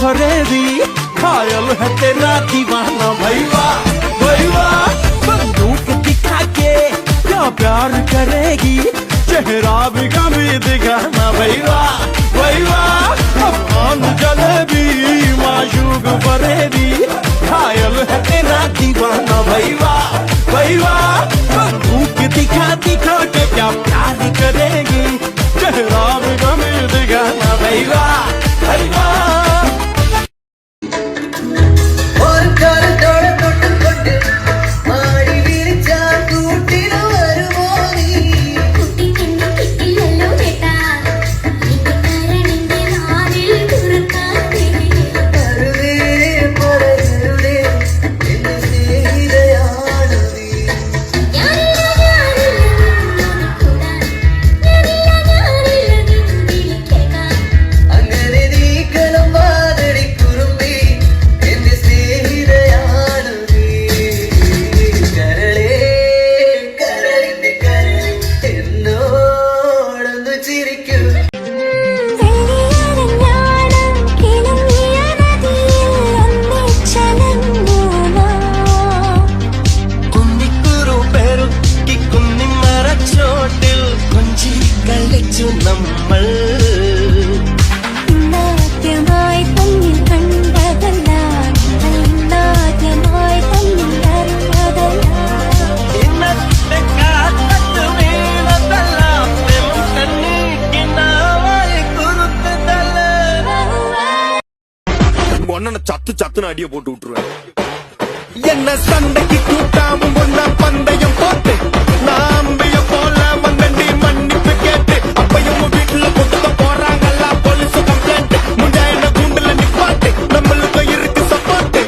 फरेबी घायल है तेरा दीवाना भैया भैया बंदूक दिखा के क्या प्यार करेगी चेहरा भी कभी दिखाना भैया भैया अफगान जलेबी माशूक फरेबी घायल है तेरा दीवाना भैया भैया बंदूक दिखा दिखा के क्या प्यार करेगी चेहरा भी कभी दिखाना भैया भैया சத்து சத்துன்னு அடிய போட்டு விட்டுருவேன். என்ன சண்டைக்கு கூட்டாமும் ஒன்னா பந்தயம் போட்டு நாம்பிய போல வந்தண்டி மன்னிப்பு கேட்டு அப்பையும் வீட்டுல கொடுக்க போறாங்கல்ல போலீஸ் கம்ப்ளைண்ட் முஞ்சா என்ன கூண்டுல நிப்பாட்டு நம்மளுக்கு இருக்கு சப்போர்ட்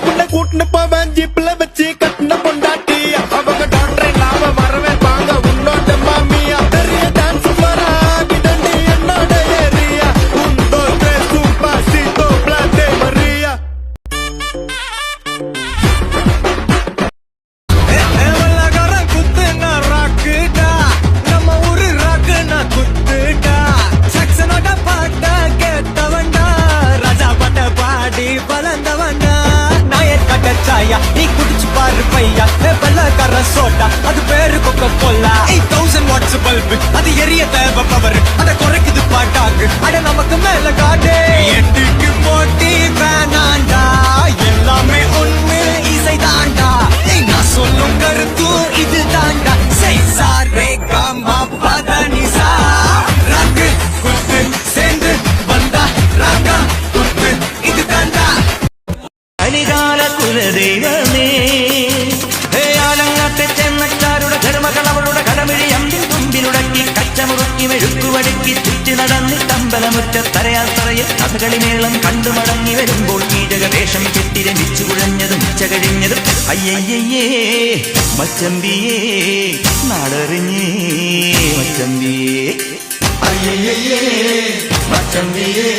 உன்னை கூட்டுன்னு போவேன் ஜீப்ல வச்சு கட்டின பொண்டாட்டி அவங்க டாக்டரை இல்லாம வரவே வாங்க உன்னோட மாமியா பெரிய டான்ஸ் வராகிடண்டி என்னோட ஏரியா உண்டோ சூப்பா சீட்டோ பிளாட்டே மரியா நீ குடிச்சு பாரு பையா வெள்ளக்கார சோட்டா அது பேரு கொக்க கோலா 8000 வாட்ஸ் பல்பு அது எரிய தேவை பவர் அத குறைக்குது பாட்டாக்கு அட நமக்கு மேல காட்டே எட்டுக்கு போட்டி வேணாண்டா எல்லாமே ஒண்ணு இசை தாண்டா நான் சொல்லும் கருத்து இது தாண்டா சைசாரே காமா பதனிசா ராக்கு குத்து சேர்ந்து வந்தா ராகா குத்து இது தாண்டா അനികാല കുലദൈവമേ ആലങ്ങാട്ടെ ചെന്നക്കാരുടെ ധർമ്മകൾ അവളുടെ കടമിഴി അമ്പിൽ തുമ്പിലുടക്കി കച്ചമുറുക്കി മെഴുക്കുവടുക്കി ചുറ്റി നടന്നി തമ്പലമുറ്റത്തറയാൽ തറയിൽ കഥകളിമേളം കണ്ടു മടങ്ങി വരുമ്പോൾ കീചകവേഷം കെട്ടി രമിച്ചു കുഴഞ്ഞതും ഉച്ച കഴിഞ്ഞതും അയ്യയ്യേ മച്ചമ്പിയേ നാടറിഞ്ഞേ മച്ചമ്പിയേ അയ്യയ്യേ മച്ചമ്പിയേ